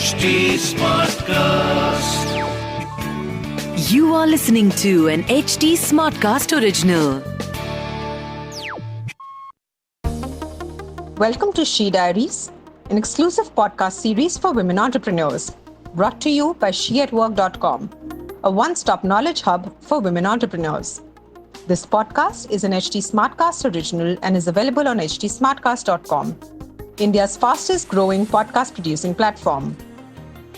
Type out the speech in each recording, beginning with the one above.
HT Smartcast. You are listening to an HT Smartcast original. Welcome to She Diaries, an exclusive podcast series for women entrepreneurs, brought to you by sheatwork.com, a one-stop knowledge hub for women entrepreneurs. This podcast is an HT Smartcast original and is available on htsmartcast.com, India's fastest growing podcast producing platform.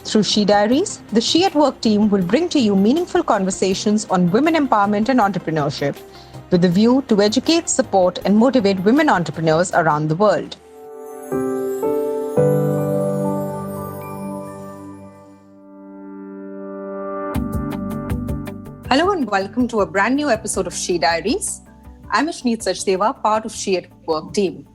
Through She Diaries, the She at Work team will bring to you meaningful conversations on women empowerment and entrepreneurship, with a view to educate, support, and motivate women entrepreneurs around the world. Hello and welcome to a brand new episode of She Diaries. I'm Ashneet Sachdeva, part of She at Work team.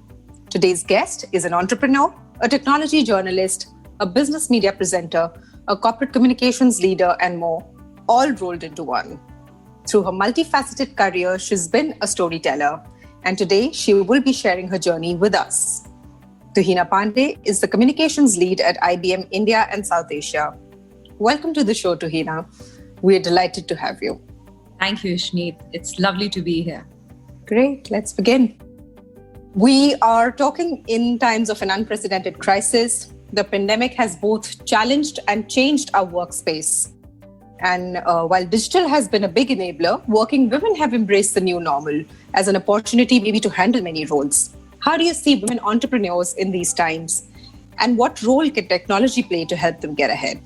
Today's guest is an entrepreneur, a technology journalist, a business media presenter, a corporate communications leader, and more, all rolled into one. Through her multifaceted career, she's been a storyteller, and today she will be sharing her journey with us. Tuhina Pandey is the communications lead at IBM India and South Asia. Welcome to the show, Tuhina. We are delighted to have you. Thank you, Ashneet. It's lovely to be here. Great, let's begin. We are talking in times of an unprecedented crisis. The pandemic has both challenged and changed our workspace. And while digital has been a big enabler, working women have embraced the new normal as an opportunity maybe to handle many roles. How do you see women entrepreneurs in these times? And what role can technology play to help them get ahead?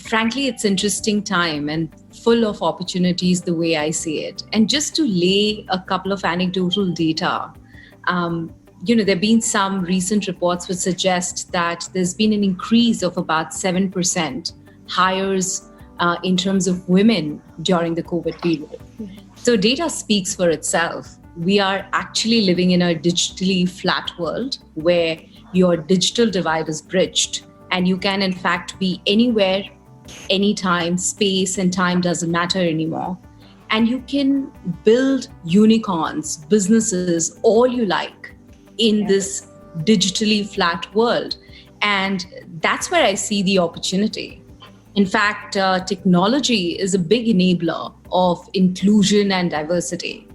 Frankly, it's an interesting time and full of opportunities the way I see it. And just to lay a couple of anecdotal data, there have been some recent reports which suggest that there's been an increase of about 7% hires in terms of women during the COVID period. So data speaks for itself. We are actually living in a digitally flat world where your digital divide is bridged and you can in fact be anywhere, anytime. Space and time doesn't matter anymore. And you can build unicorns, businesses, all you like in this digitally flat world. And that's where I see the opportunity. In fact, technology is a big enabler of inclusion and diversity.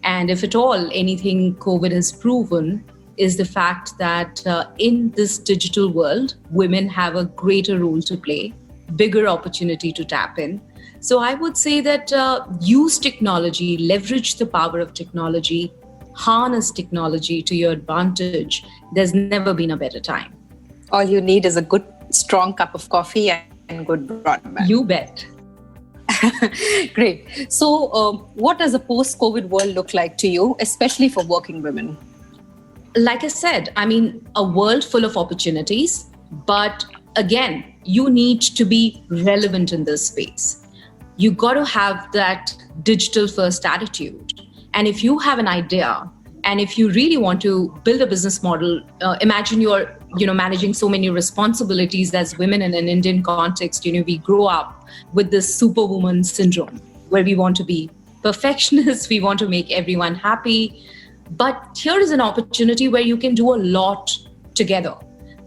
And if at all anything COVID has proven is the fact that in this digital world, women have a greater role to play, bigger opportunity to tap in. So I would say that use technology, leverage the power of technology, harness technology to your advantage. There's never been a better time. All you need is a good, strong cup of coffee and good broadband. You bet. Great. So what does a post-COVID world look like to you, especially for working women? Like I said, a world full of opportunities, but again, you need to be relevant in this space. You got to have that digital first attitude. And if you have an idea, and if you really want to build a business model, imagine you're managing so many responsibilities as women in an Indian context. We grow up with this superwoman syndrome where we want to be perfectionists, we want to make everyone happy. But here is an opportunity where you can do a lot together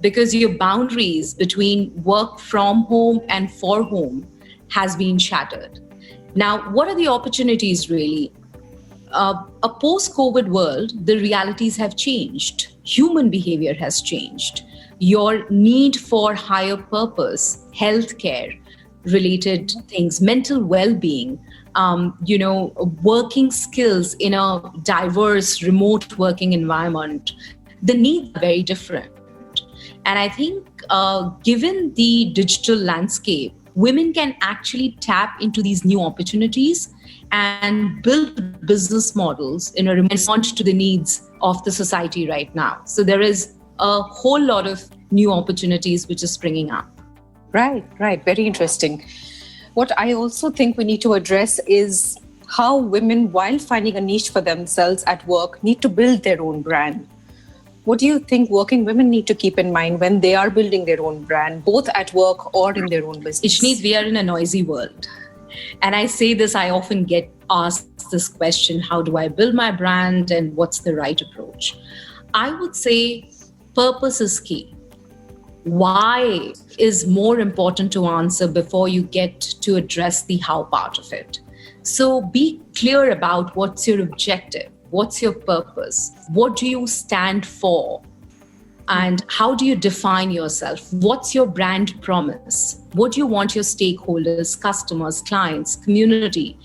because your boundaries between work from home and for home has been shattered. Now, what are the opportunities really? A post-COVID world, the realities have changed. Human behavior has changed. Your need for higher purpose, healthcare related things, mental well-being, working skills in a diverse remote working environment, the needs are very different. And I think given the digital landscape, women can actually tap into these new opportunities and build business models in a response to the needs of the society right now. So there is a whole lot of new opportunities which is springing up. Right. Very interesting. What I also think we need to address is how women, while finding a niche for themselves at work, need to build their own brand. What do you think working women need to keep in mind when they are building their own brand, both at work or in their own business? Ishneet, we are in a noisy world. And I say this, I often get asked this question, how do I build my brand and what's the right approach? I would say purpose is key. why is more important to answer before you get to address the how part of it. So be clear about what's your objective, what's your purpose, what do you stand for, and how do you define yourself? What's your brand promise? What do you want your stakeholders, customers, clients, community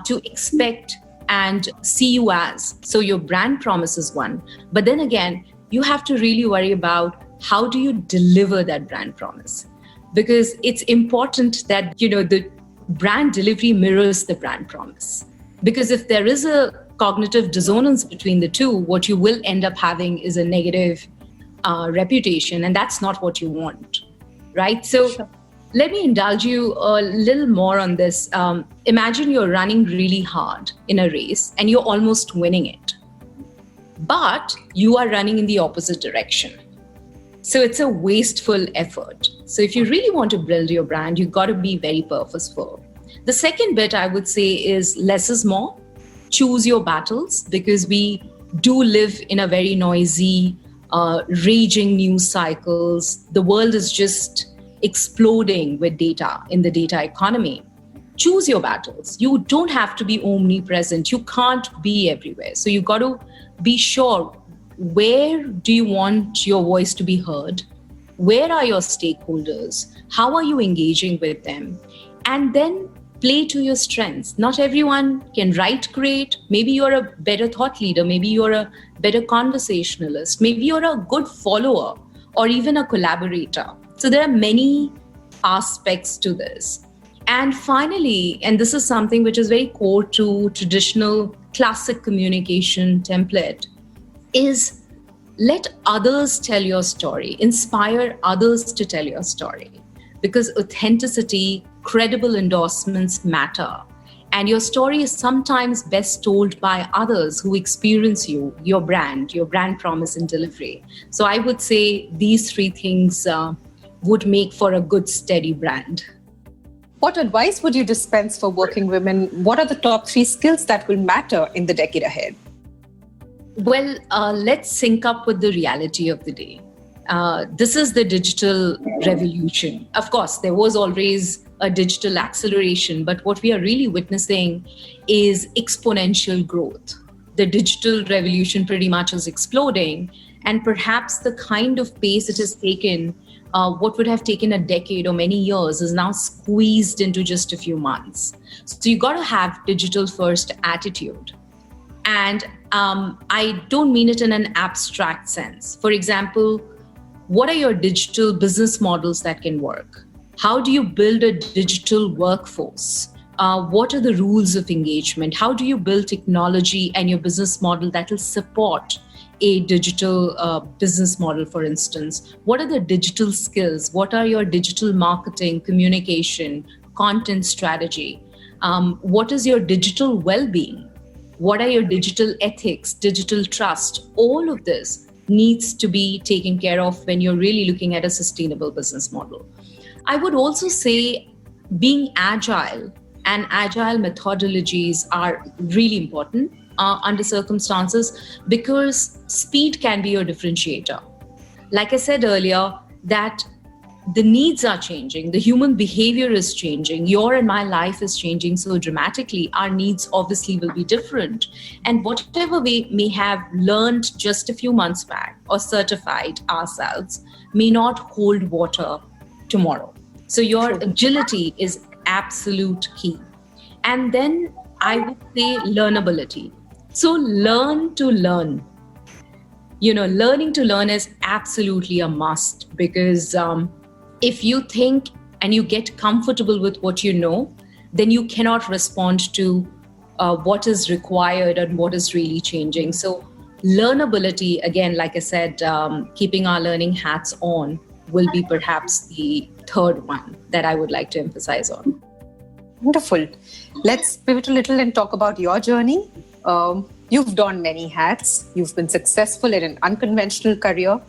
to expect and see you as? So your brand promise is one. But then again, you have to really worry about how do you deliver that brand promise? Because it's important that, the brand delivery mirrors the brand promise. Because if there is a cognitive dissonance between the two, what you will end up having is a negative reputation, and that's not what you want, right? So let me indulge you a little more on this. Imagine you're running really hard in a race and you're almost winning it, but you are running in the opposite direction. So it's a wasteful effort. So if you really want to build your brand, you've got to be very purposeful. The second bit I would say is less is more. Choose your battles, because we do live in a very noisy, raging news cycles. The world is just exploding with data in the data economy. Choose your battles. You don't have to be omnipresent. You can't be everywhere. So you've got to be sure, where do you want your voice to be heard? Where are your stakeholders? How are you engaging with them? And then play to your strengths. Not everyone can write great. Maybe you're a better thought leader. Maybe you're a better conversationalist. Maybe you're a good follower or even a collaborator. So there are many aspects to this. And finally, and this is something which is very core to traditional classic communication template, is let others tell your story. Inspire others to tell your story. Because authenticity, credible endorsements matter. And your story is sometimes best told by others who experience you, your brand promise and delivery. So I would say these three things would make for a good, steady brand. What advice would you dispense for working women? What are the top 3 skills that will matter in the decade ahead? Well, let's sync up with the reality of the day. This is the digital revolution. Of course, there was always a digital acceleration, but what we are really witnessing is exponential growth. The digital revolution pretty much is exploding, and perhaps the kind of pace it has taken, what would have taken a decade or many years, is now squeezed into just a few months. So you got to have digital first attitude. And I don't mean it in an abstract sense. For example, what are your digital business models that can work? How do you build a digital workforce? What are the rules of engagement? How do you build technology and your business model that will support a digital business model, for instance? What are the digital skills? What are your digital marketing, communication, content strategy? What is your digital well-being? What are your digital ethics, digital trust? All of this needs to be taken care of when you're really looking at a sustainable business model. I would also say being agile and agile methodologies are really important under circumstances, because speed can be your differentiator. Like I said earlier, that the needs are changing, the human behavior is changing, your and my life is changing so dramatically. Our needs obviously will be different. And whatever we may have learned just a few months back or certified ourselves may not hold water tomorrow. So your agility is absolute key. And then I would say learnability. So learn to learn. Learning to learn is absolutely a must, because if you think and you get comfortable with what you know, then you cannot respond to what is required and what is really changing. So learnability, again, like I said, keeping our learning hats on will be perhaps the third one that I would like to emphasize on. Wonderful. Let's pivot a little and talk about your journey. You've donned many hats. You've been successful in an unconventional career.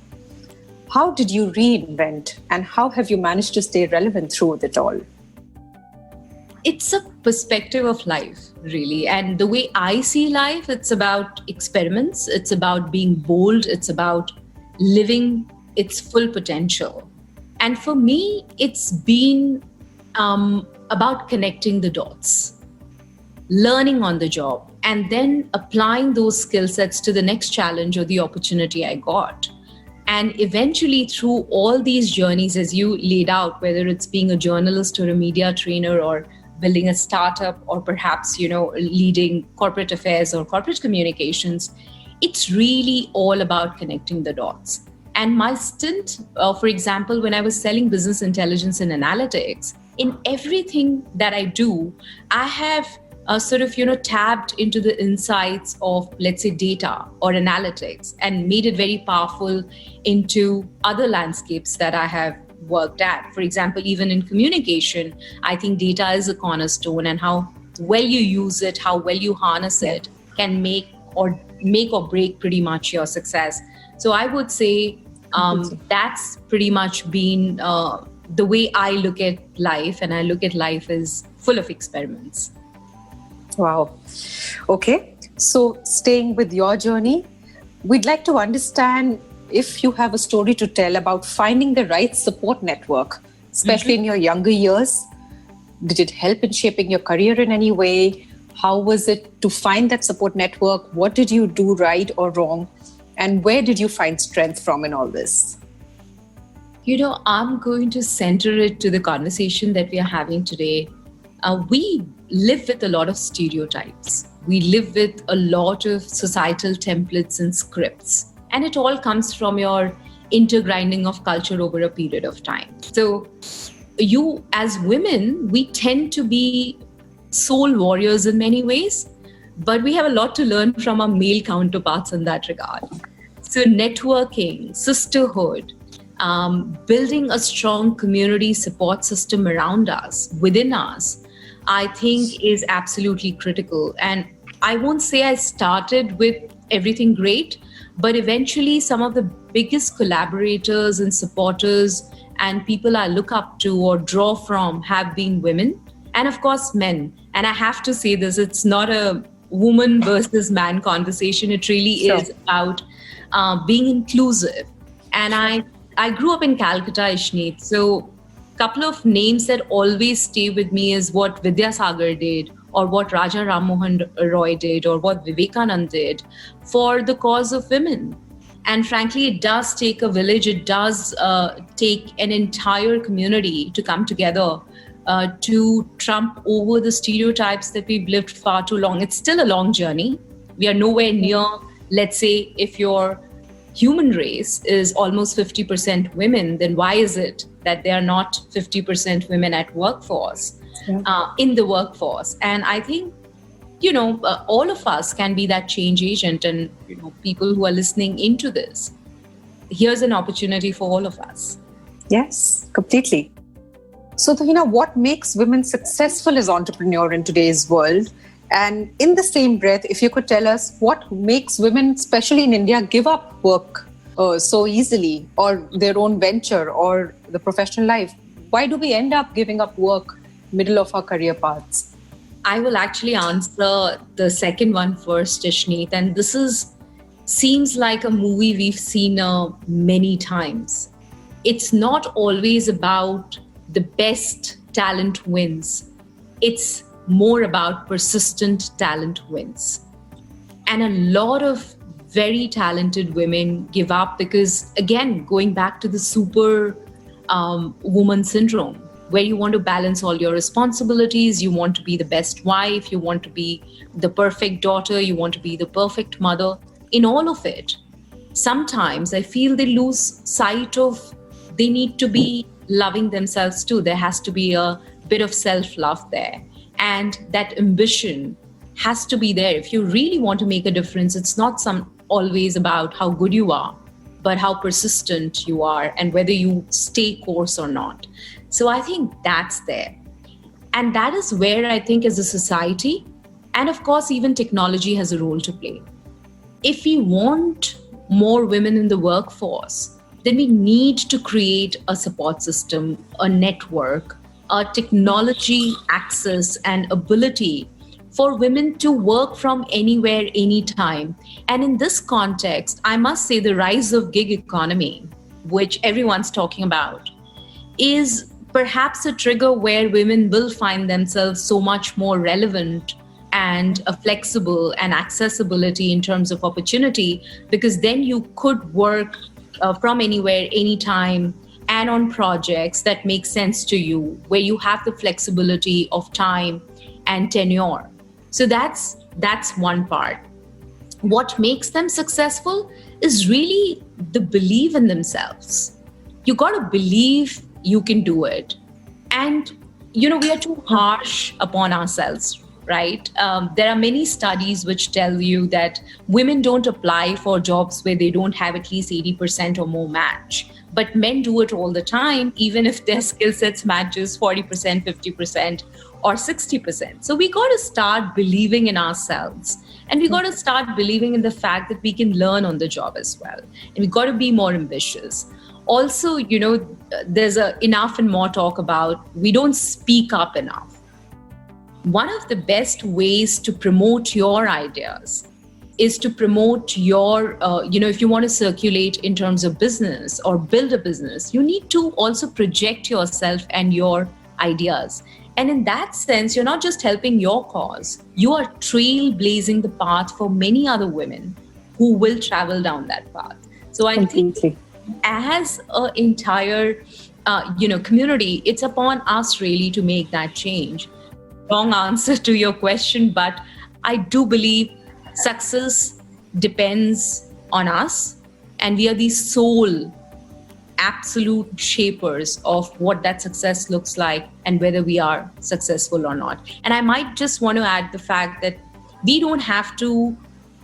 How did you reinvent, and how have you managed to stay relevant through it all? It's a perspective of life, really. And the way I see life, it's about experiments. It's about being bold. It's about living its full potential. And for me, it's been about connecting the dots, learning on the job, and then applying those skill sets to the next challenge or the opportunity I got. And eventually, through all these journeys, as you laid out, whether it's being a journalist or a media trainer or building a startup or perhaps, leading corporate affairs or corporate communications, it's really all about connecting the dots. And my stint, for example, when I was selling business intelligence and analytics, in everything that I do, I have tapped into the insights of, let's say, data or analytics and made it very powerful into other landscapes that I have worked at. For example, even in communication, I think data is a cornerstone, and how well you use it, how well you harness it can make or break pretty much your success. So I would say that's pretty much been the way I look at life, and I look at life as full of experiments. Wow. Okay. So staying with your journey, we'd like to understand if you have a story to tell about finding the right support network, especially in your younger years. Did it help in shaping your career in any way? How was it to find that support network? What did you do right or wrong? And where did you find strength from in all this? I'm going to center it to the conversation that we are having today. We live with a lot of stereotypes. We live with a lot of societal templates and scripts. And it all comes from your intergrinding of culture over a period of time. So you, as women, we tend to be soul warriors in many ways, but we have a lot to learn from our male counterparts in that regard. So networking, sisterhood, building a strong community support system around us, within us, I think is absolutely critical. And I won't say I started with everything great, but eventually some of the biggest collaborators and supporters and people I look up to or draw from have been women, and of course men. And I have to say this, it's not a woman versus man conversation. It really is about being inclusive. And I grew up in Calcutta, Ishneet. So a couple of names that always stay with me is what Vidyasagar did, or what Raja Ram Mohan Roy did, or what Vivekanand did for the cause of women. And frankly, it does take a village. It does take an entire community to come together to trump over the stereotypes that we've lived far too long. It's still a long journey. We are nowhere near, let's say, if your human race is almost 50% women, then why is it that they are not 50% women at workforce, in the workforce? And I think, all of us can be that change agent, and, people who are listening into this, here's an opportunity for all of us. Yes, completely. So, Tuhina, what makes women successful as entrepreneurs in today's world? And in the same breath, if you could tell us what makes women, especially in India, give up work so easily, or their own venture, or the professional life. Why do we end up giving up work middle of our career paths? I will actually answer the second one first, Ishneet. And this seems like a movie we've seen many times. It's not always about the best talent wins. It's more about persistent talent wins. And a lot of very talented women give up because, again, going back to the super woman syndrome, where you want to balance all your responsibilities, you want to be the best wife, you want to be the perfect daughter, you want to be the perfect mother. In all of it, sometimes I feel they lose sight of they need to be loving themselves too. There has to be a bit of self-love there. And that ambition has to be there. If you really want to make a difference, it's not always about how good you are, but how persistent you are and whether you stay course or not. So I think that's there. And that is where I think as a society, and of course, even technology has a role to play. If we want more women in the workforce, then we need to create a support system, a network, a technology access and ability for women to work from anywhere, anytime. And in this context, I must say the rise of gig economy, which everyone's talking about, is perhaps a trigger where women will find themselves so much more relevant and flexible and accessibility in terms of opportunity, because then you could work from anywhere, anytime, and on projects that make sense to you, where you have the flexibility of time and tenure. So that's one part. What makes them successful is really the belief in themselves. You got to believe you can do it. And, we are too harsh upon ourselves, right? There are many studies which tell you that women don't apply for jobs where they don't have at least 80% or more match. But men do it all the time, even if their skill sets matches 40%, 50%, or 60%. So we got to start believing in ourselves. And we got to start believing in the fact that we can learn on the job as well. And we got to be more ambitious. Also, there's enough and more talk about we don't speak up enough. One of the best ways to promote your ideas is to promote your, if you want to circulate in terms of business or build a business, you need to also project yourself and your ideas. And in that sense, you're not just helping your cause, you are trailblazing the path for many other women who will travel down that path. So I think as an entire, community, it's upon us really to make that change. Wrong answer to your question, but I do believe success depends on us, and we are the sole absolute shapers of what that success looks like and whether we are successful or not. And I might just want to add the fact that we don't have to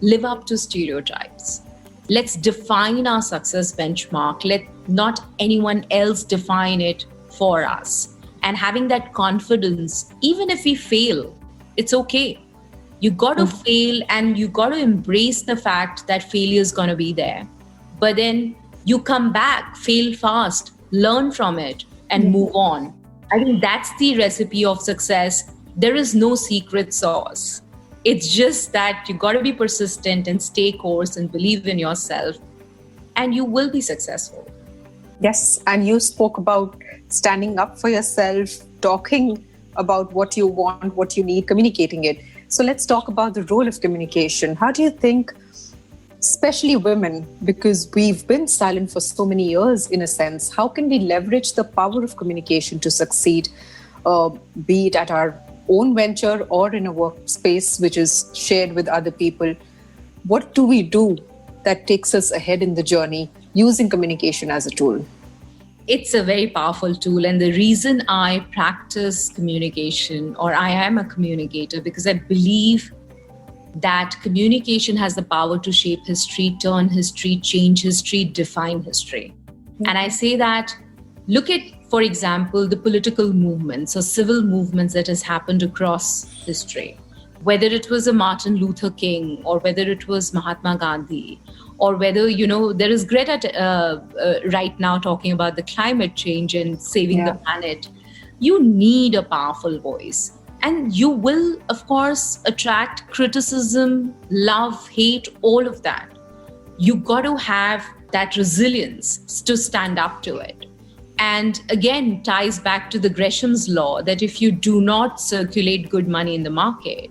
live up to stereotypes. Let's define our success benchmark. Let not anyone else define it for us. And having that confidence, even if we fail, it's okay. You got to fail, and you got to embrace the fact that failure is going to be there. But then you come back, fail fast, learn from it, and move on. I think that's the recipe of success. There is no secret sauce. It's just that you got to be persistent and stay course and believe in yourself, and you will be successful. Yes, and you spoke about standing up for yourself, talking about what you want, what you need, communicating it. So let's talk about the role of communication. How do you think, especially women, because we've been silent for so many years in a sense, how can we leverage the power of communication to succeed, be it at our own venture or in a workspace which is shared with other people? What do we do that takes us ahead in the journey using communication as a tool? It's a very powerful tool. And the reason I practice communication, or I am a communicator, because I believe that communication has the power to shape history, turn history, change history, define history. And I say that, look at, for example, the political movements or civil movements that has happened across history. Whether it was a Martin Luther King, or whether it was Mahatma Gandhi, or whether, there is Greta right now talking about the climate change and saving the planet. You need a powerful voice. And you will, of course, attract criticism, love, hate, all of that. You got to have that resilience to stand up to it. And again, ties back to the Gresham's law that if you do not circulate good money in the market,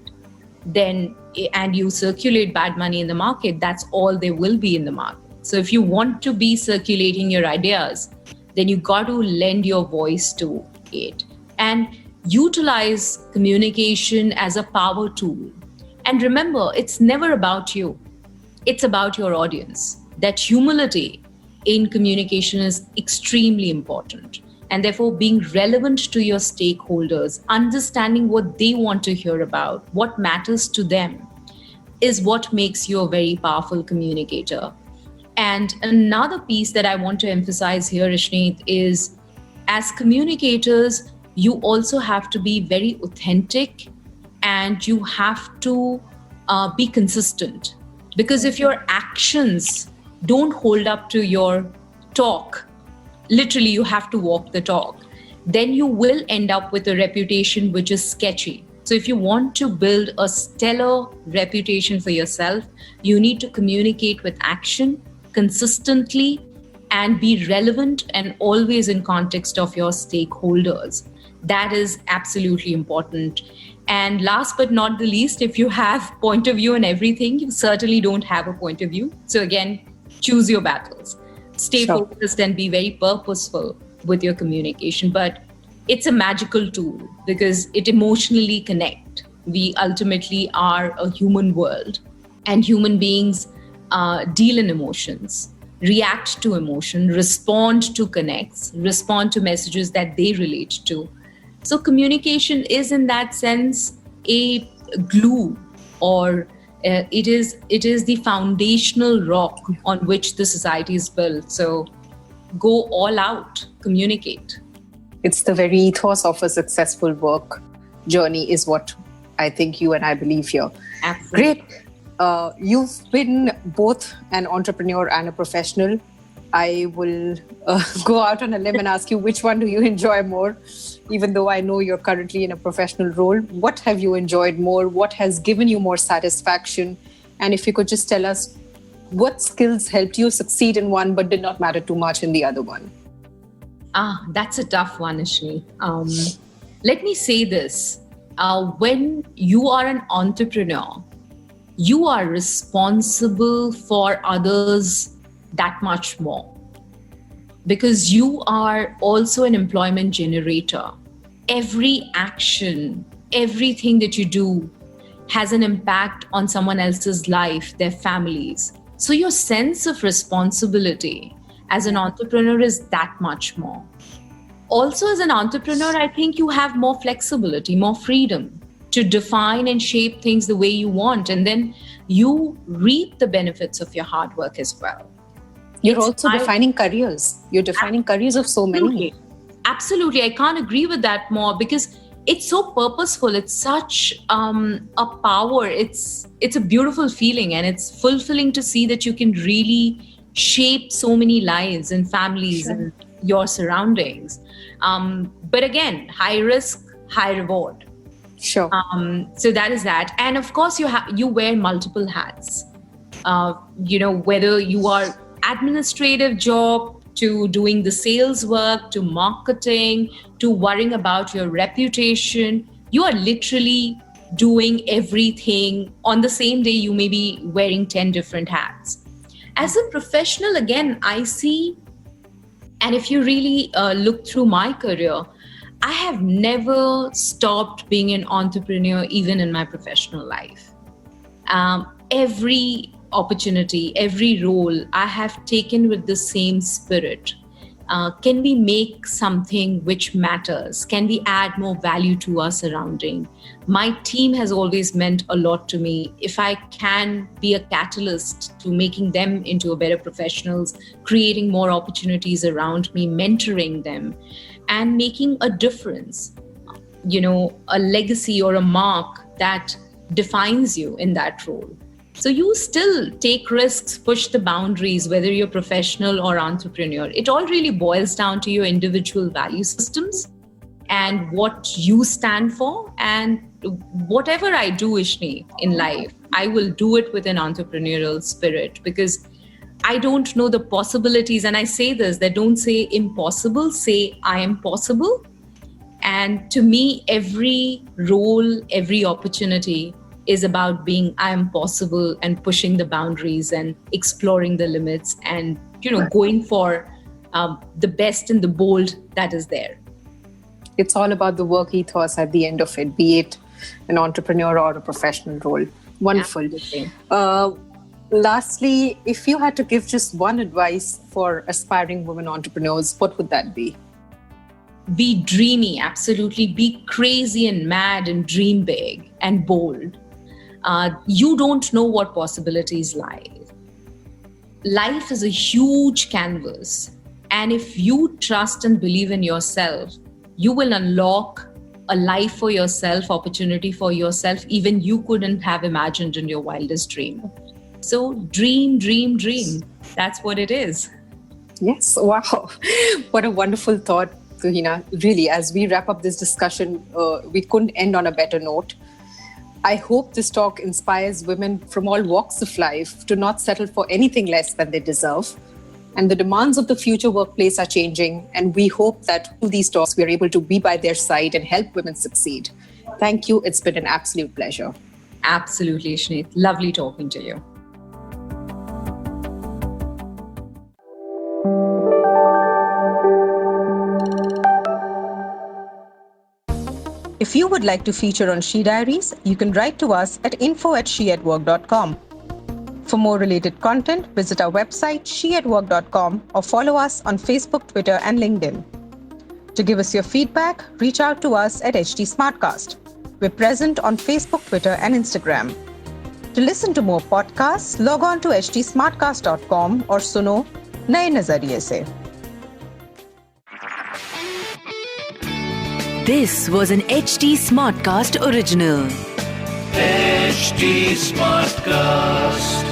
and you circulate bad money in the market, that's all there will be in the market. So if you want to be circulating your ideas, then you got to lend your voice to it and utilize communication as a power tool. And remember, it's never about you. It's about your audience. That humility in communication is extremely important. And therefore, being relevant to your stakeholders, understanding what they want to hear about, what matters to them, is what makes you a very powerful communicator. And another piece that I want to emphasize here, Ishneet, is as communicators, you also have to be very authentic, and you have to be consistent. Because if your actions don't hold up to your talk, literally you have to walk the talk, then you will end up with a reputation which is sketchy. So if you want to build a stellar reputation for yourself, you need to communicate with action consistently and be relevant and always in context of your stakeholders. That is absolutely important. And last but not the least, if you have point of view in everything, you certainly don't have a point of view. So again, choose your battles. Stay focused and be very purposeful with your communication. But it's a magical tool because it emotionally connects. We ultimately are a human world, and human beings deal in emotions, react to emotion, respond to connects, respond to messages that they relate to. So communication is in that sense a glue, or it is the foundational rock on which the society is built. So go all out, communicate. It's the very ethos of a successful work journey is what I think you and I believe here. Absolutely. Great. You've been both an entrepreneur and a professional. I will go out on a limb and ask you, which one do you enjoy more? Even though I know you're currently in a professional role, what have you enjoyed more? What has given you more satisfaction? And if you could just tell us what skills helped you succeed in one but did not matter too much in the other one? That's a tough one, Ishni. Let me say this. When you are an entrepreneur, you are responsible for others that much more, because you are also an employment generator. Every action, everything that you do has an impact on someone else's life, their families. So your sense of responsibility as an entrepreneur is that much more. Also, as an entrepreneur, I think you have more flexibility, more freedom to define and shape things the way you want. And then you reap the benefits of your hard work as well. You're also defining careers. You're defining careers of so many. Absolutely. I can't agree with that more, because it's so purposeful. It's such a power. It's a beautiful feeling, and it's fulfilling to see that you can really shape so many lives and families and your surroundings. But again, high risk, high reward. Sure. So that is that. And of course, you wear multiple hats. Whether you are administrative job, to doing the sales work, to marketing, to worrying about your reputation, you are literally doing everything. On the same day, you may be wearing 10 different hats. As a professional, again, I see, and if you really look through my career, I have never stopped being an entrepreneur, even in my professional life. Every opportunity, every role I have taken with the same spirit. Can we make something which matters? Can we add more value to our surrounding? My team has always meant a lot to me. If I can be a catalyst to making them into a better professionals, creating more opportunities around me, mentoring them, and making a difference, a legacy or a mark that defines you in that role. So you still take risks, push the boundaries, whether you're professional or entrepreneur. It all really boils down to your individual value systems and what you stand for. And whatever I do, Ishni, in life, I will do it with an entrepreneurial spirit, because I don't know the possibilities. And I say this, that don't say impossible, say I am possible. And to me, every role, every opportunity is about being I am possible and pushing the boundaries and exploring the limits and, going for the best and the bold that is there. It's all about the work ethos at the end of it, be it an entrepreneur or a professional role. Wonderful. Lastly, if you had to give just one advice for aspiring women entrepreneurs, what would that be? Be dreamy, absolutely. Be crazy and mad and dream big and bold. You don't know what possibilities lie. Life is a huge canvas. And if you trust and believe in yourself, you will unlock a life for yourself, opportunity for yourself, even you couldn't have imagined in your wildest dream. So dream, dream, dream. That's what it is. Yes. Wow. What a wonderful thought, Tuhina. Really, as we wrap up this discussion, we couldn't end on a better note. I hope this talk inspires women from all walks of life to not settle for anything less than they deserve, And the demands of the future workplace are changing. And we hope that through these talks, we are able to be by their side and help women succeed. Thank you. It's been an absolute pleasure. Absolutely, Shneet. Lovely talking to you. If you would like to feature on She Diaries, you can write to us at info@sheatwork.com. For more related content, visit our website sheatwork.com or follow us on Facebook, Twitter, and LinkedIn. To give us your feedback, reach out to us at HT Smartcast. We're present on Facebook, Twitter, and Instagram. To listen to more podcasts, log on to htsmartcast.com or suno Naye Nazariye Se. This was an HT Smartcast original. HT Smartcast.